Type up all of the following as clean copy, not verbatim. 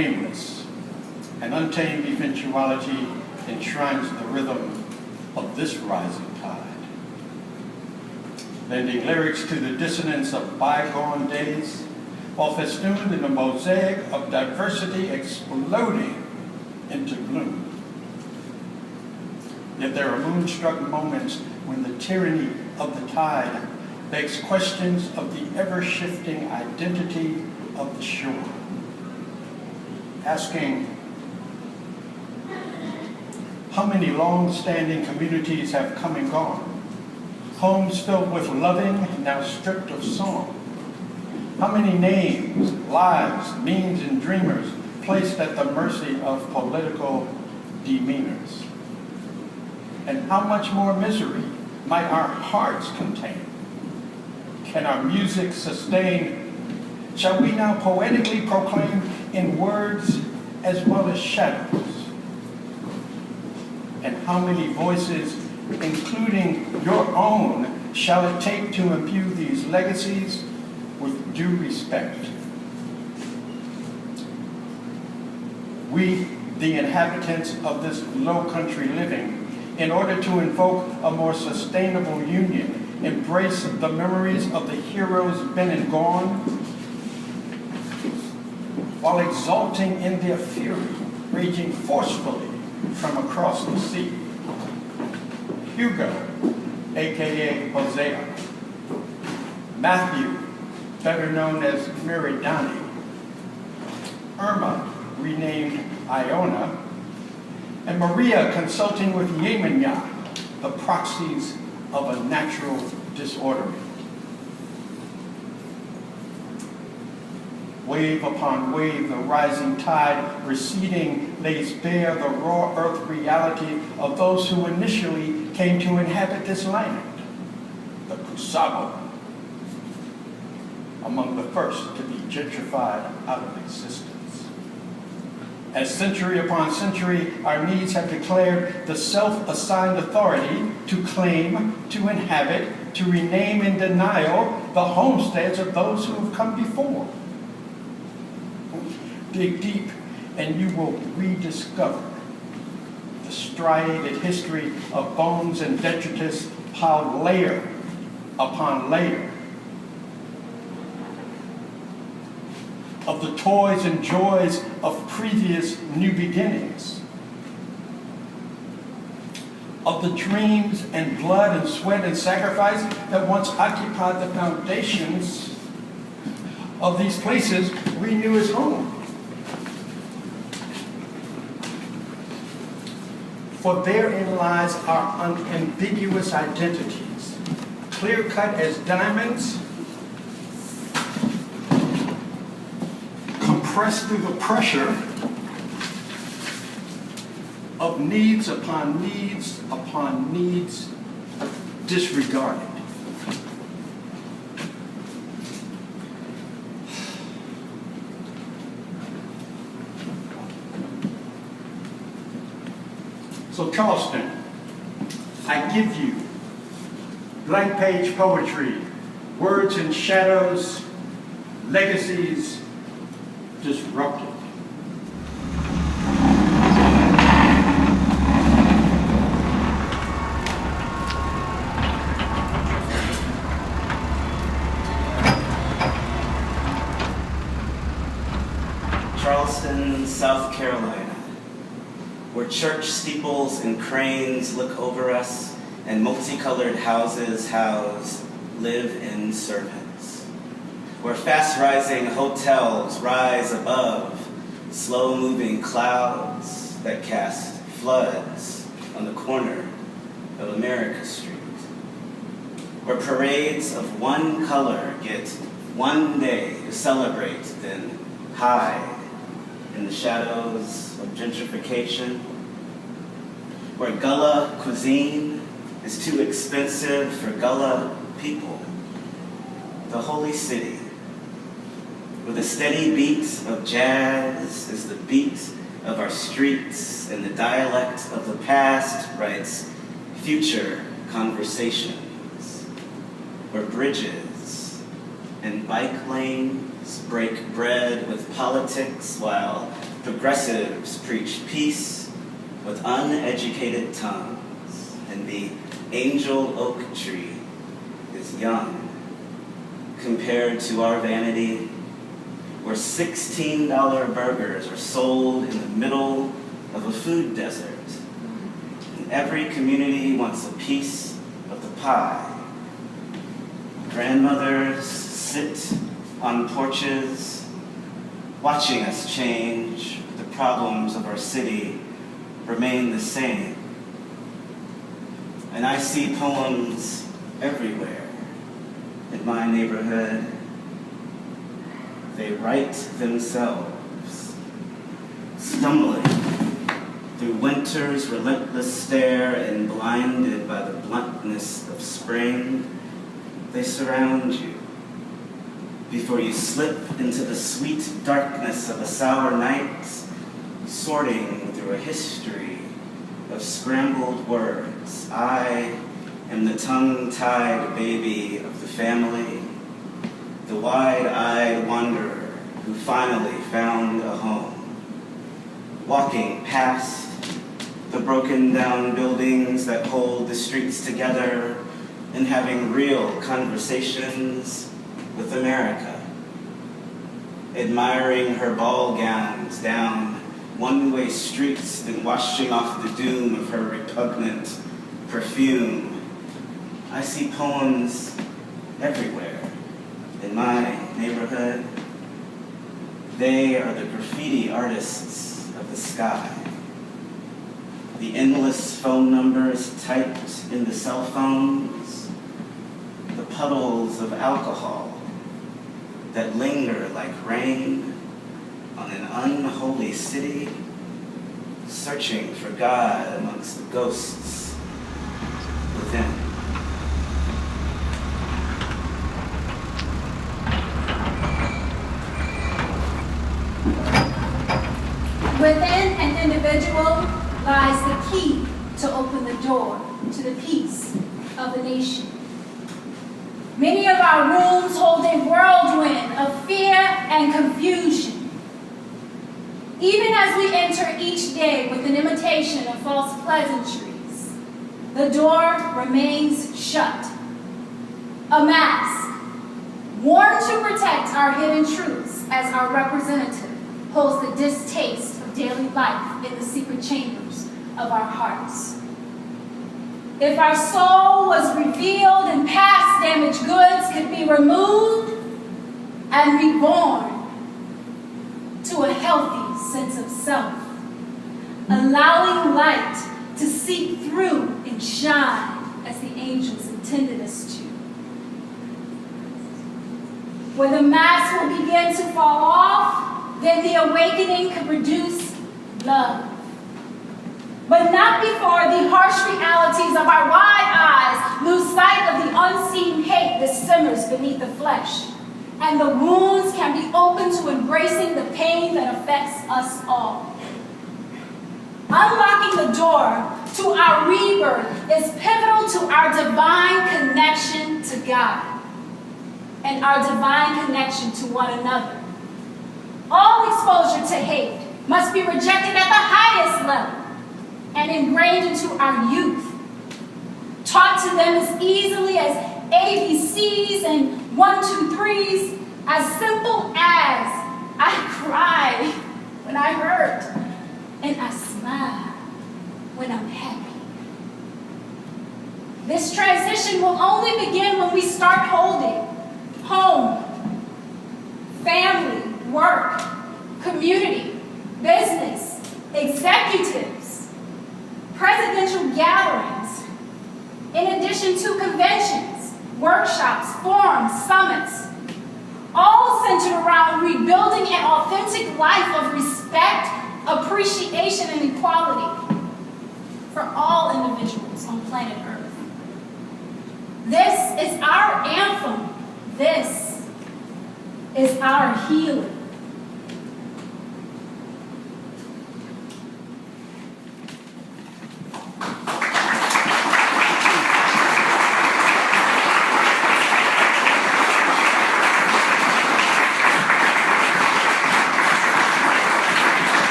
nameless, an untamed eventuality enshrines the rhythm of this rising tide, lending lyrics to the dissonance of bygone days, while festooned in a mosaic of diversity exploding into gloom. Yet there are moonstruck moments when the tyranny of the tide begs questions of the ever-shifting identity of the shore, asking, how many long-standing communities have come and gone? Homes filled with loving, now stripped of song. How many names, lives, means, and dreamers placed at the mercy of political demeanors? And how much more misery might our hearts contain? Can our music sustain? Shall we now poetically proclaim in words as well as shadows? And how many voices, including your own, shall it take to imbue these legacies with due respect? We, the inhabitants of this low country living, in order to invoke a more sustainable union, embrace the memories of the heroes been and gone, while exulting in their fury, raging forcefully from across the sea. Hugo, aka Hosea, Matthew, better known as Miridani, Irma, renamed Iona, and Maria consulting with Yemenia, the proxies of a natural disorder. Wave upon wave, the rising tide receding lays bare the raw earth reality of those who initially came to inhabit this land, the Kusabo, among the first to be gentrified out of existence. As century upon century, our needs have declared the self-assigned authority to claim, to inhabit, to rename in denial the homesteads of those who have come before. Dig deep and you will rediscover the striated history of bones and detritus piled layer upon layer, of the toys and joys of previous new beginnings, of the dreams and blood and sweat and sacrifice that once occupied the foundations of these places we knew as home. For therein lies our unambiguous identities, clear-cut as diamonds, compressed through the pressure of needs upon needs disregarded. So Charleston, I give you blank page poetry, words and shadows, legacies disrupted. Charleston, South Carolina, where church steeples and cranes look over us and multicolored houses house live-in servants, where fast-rising hotels rise above slow-moving clouds that cast floods on the corner of America Street, where parades of one color get one day to celebrate, then hide in the shadows of gentrification, where Gullah cuisine is too expensive for Gullah people, the holy city, where the steady beat of jazz is the beat of our streets and the dialect of the past writes future conversations, where bridges and bike lanes break bread with politics while Progressives preach peace with uneducated tongues, and the angel oak tree is young compared to our vanity, where $16 burgers are sold in the middle of a food desert. And every community wants a piece of the pie. Grandmothers sit on porches, watching us change, but the problems of our city remain the same. And I see poems everywhere in my neighborhood. They write themselves, stumbling through winter's relentless stare and blinded by the bluntness of spring. They surround you before you slip into the sweet darkness of a sour night, sorting through a history of scrambled words. I am the tongue-tied baby of the family, the wide-eyed wanderer who finally found a home, walking past the broken-down buildings that hold the streets together and having real conversations with America, admiring her ball gowns down one-way streets, then washing off the doom of her repugnant perfume. I see poems everywhere in my neighborhood. They are the graffiti artists of the sky. The endless phone numbers typed in the cell phones, the puddles of alcohol that linger like rain on an unholy city, searching for God amongst the ghosts within. Within an individual lies the key to open the door to the peace of the nation. Many of our rooms hold a whirlwind of fear and confusion. Even as we enter each day with an imitation of false pleasantries, the door remains shut. A mask, worn to protect our hidden truths as our representative holds the distaste of daily life in the secret chambers of our hearts. If our soul was revealed and past damaged goods could be removed and reborn to a healthy sense of self, allowing light to seep through and shine as the angels intended us to. When the mask will begin to fall off, then the awakening can produce love. But not before the harsh realities of our wide eyes lose sight of the unseen hate that simmers beneath the flesh, and the wounds can be opened to embracing the pain that affects us all. Unlocking the door to our rebirth is pivotal to our divine connection to God and our divine connection to one another. All exposure to hate must be rejected at the highest level and ingrained into our youth, taught to them as easily as ABCs and 1, 2, 3s, as simple as I cried when I hurt and I smile when I'm happy. This transition will only begin when we start holding home, family, work, community, business, executives, presidential gatherings, in addition to conventions, workshops, forums, summits, all centered around rebuilding an authentic life of respect, appreciation, and equality for all individuals on planet Earth. This is our anthem. This is our healing.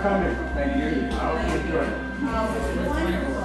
coming. Thank you. I hope you enjoy it. Wonderful.